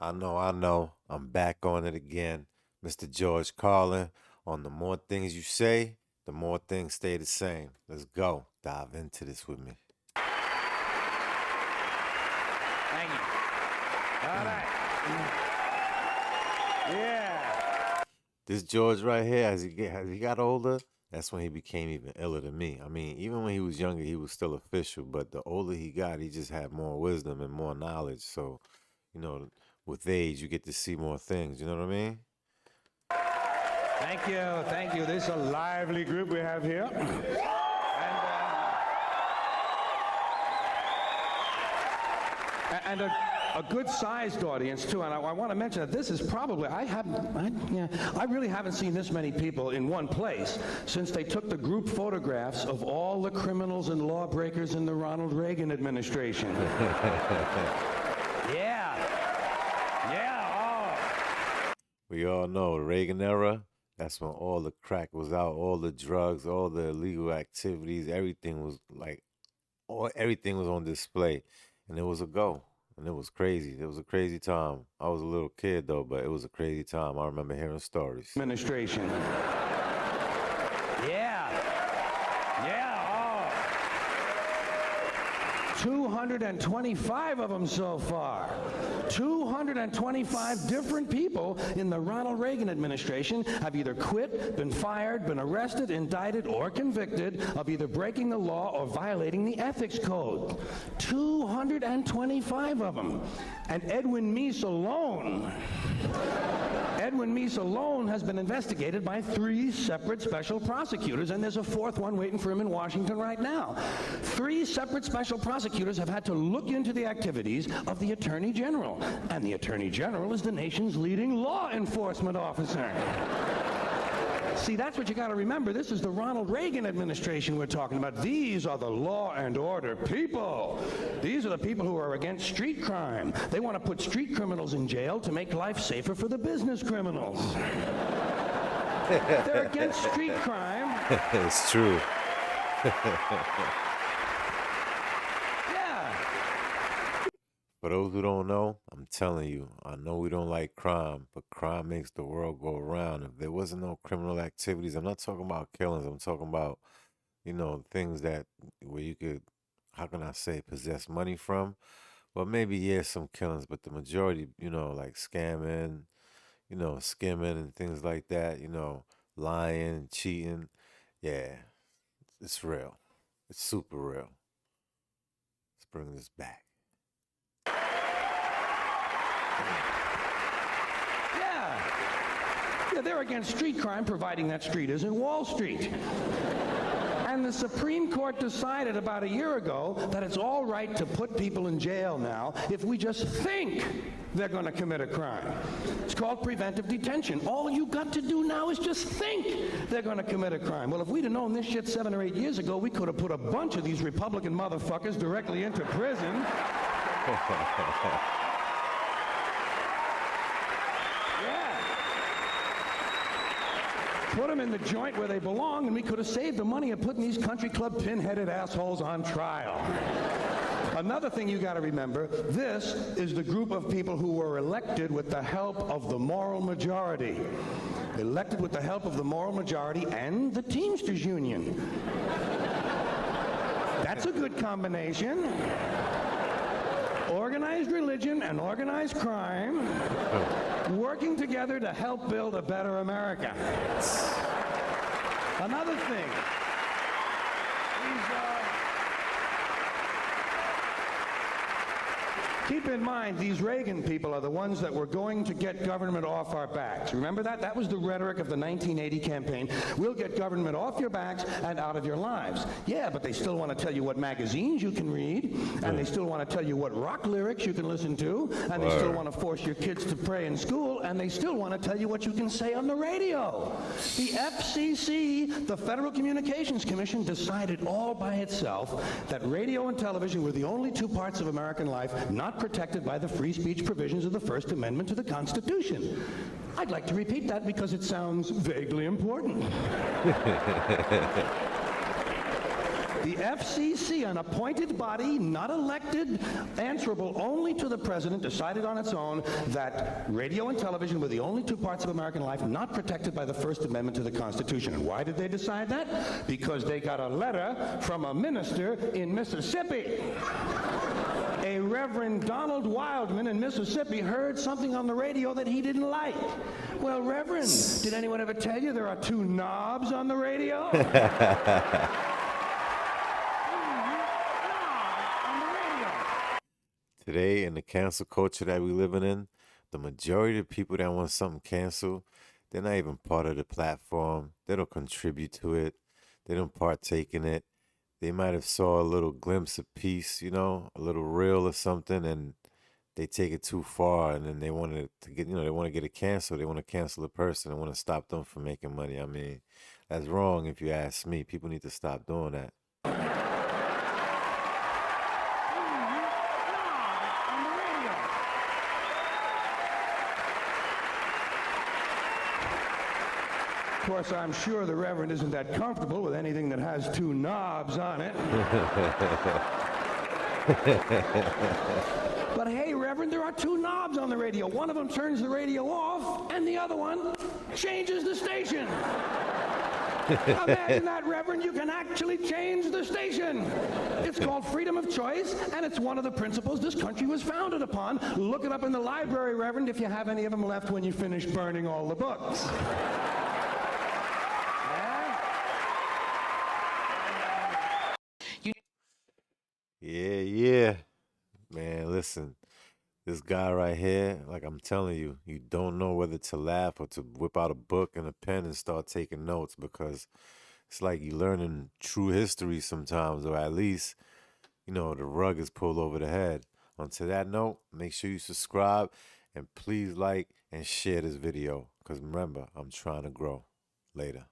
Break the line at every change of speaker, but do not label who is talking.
I know. I'm back on it again. Mr. George Carlin, on the more things you say, the more things stay the same. Let's go. Dive into this with me.
Thank you. All right. Yeah.
This George right here, as he got older, that's when he became even iller than me. I mean, even when he was younger, he was still official, but the older he got, he just had more wisdom and more knowledge. So, you know, with age, you get to see more things. You know what I mean?
Thank you. Thank you. This is a lively group we have here. And a good-sized audience too. And I want to mention that this is probably I really haven't seen this many people in one place since they took the group photographs of all the criminals and lawbreakers in the Ronald Reagan administration. Yeah. Yeah. Oh.
We all know the Reagan era. That's when all the crack was out, all the drugs, all the illegal activities, everything was everything was on display, and it was a go, and it was crazy. It was a crazy time. I was a little kid though, but it was a crazy time. I remember hearing stories.
Administration. Yeah. Yeah. Oh. 225 of them so far. 225 different people in the Ronald Reagan administration have either quit, been fired, been arrested, indicted, or convicted of either breaking the law or violating the ethics code. 225 of them. And Edwin Meese alone has been investigated by 3 separate special prosecutors, and there's a 4th one waiting for him in Washington right now. 3 separate special prosecutors have had to look into the activities of the Attorney General, and the Attorney General is the nation's leading law enforcement officer. See, that's what you got to remember. This is the Ronald Reagan administration we're talking about. These are the law and order people. These are the people who are against street crime. They want to put street criminals in jail to make life safer for the business criminals. They're against street crime.
It's true.
Yeah.
For those who don't know, I'm telling you, I know we don't like crime, but crime makes the world go around. If there wasn't no criminal activities, I'm not talking about killings, I'm talking about, things that where you could, how can I say, possess money from. Well, maybe, yeah, some killings, but the majority, like scamming, skimming and things like that, lying, cheating. Yeah, it's real. It's super real. Let's bring this back.
Yeah, they're against street crime, providing that street isn't Wall Street. And the Supreme Court decided about a year ago that it's all right to put people in jail now if we just think they're going to commit a crime. It's called preventive detention. All you got to do now is just think they're going to commit a crime. Well, if we'd have known this shit 7 or 8 years ago, we could have put a bunch of these Republican motherfuckers directly into prison. Put them in the joint where they belong, and we could have saved the money of putting these country club pin-headed assholes on trial. Another thing you got to remember, this is the group of people who were elected with the help of the moral majority. Elected with the help of the moral majority and the Teamsters Union. That's a good combination. Organized religion and organized crime working together to help build a better America. Another thing, keep in mind, these Reagan people are the ones that were going to get government off our backs. Remember that? That was the rhetoric of the 1980 campaign. We'll get government off your backs and out of your lives. Yeah, but they still want to tell you what magazines you can read, and they still want to tell you what rock lyrics you can listen to, and they still want to force your kids to pray in school, and they still want to tell you what you can say on the radio. The FCC, the Federal Communications Commission, decided all by itself that radio and television were the only 2 parts of American life not protected by the free speech provisions of the First Amendment to the Constitution. I'd like to repeat that because it sounds vaguely important. The FCC, an appointed body, not elected, answerable only to the president, decided on its own that radio and television were the only two parts of American life not protected by the First Amendment to the Constitution. And why did they decide that? Because they got a letter from a minister in Mississippi. A Reverend Donald Wildman in Mississippi heard something on the radio that he didn't like. Well, Reverend, did anyone ever tell you there are two knobs on the radio?
Today, in the cancel culture that we living in, the majority of people that want something canceled, they're not even part of the platform. They don't contribute to it. They don't partake in it. They might have saw a little glimpse of peace, you know, a little reel or something, and they take it too far, and then they want it to get, you know, they want to get it canceled. They want to cancel a person and want to stop them from making money. I mean, that's wrong if you ask me. People need to stop doing that.
Of course, I'm sure the Reverend isn't that comfortable with anything that has two knobs on it. But hey, Reverend, there are two knobs on the radio. One of them turns the radio off, and the other one changes the station. Imagine that, Reverend. You can actually change the station. It's called freedom of choice, and it's one of the principles this country was founded upon. Look it up in the library, Reverend, if you have any of them left when you finish burning all the books.
Yeah. Man, listen, this guy right here, like I'm telling you, you don't know whether to laugh or to whip out a book and a pen and start taking notes, because it's like you learning true history sometimes, or at least, you know, the rug is pulled over the head. On to that note, make sure you subscribe and please like and share this video, because remember, I'm trying to grow. Later.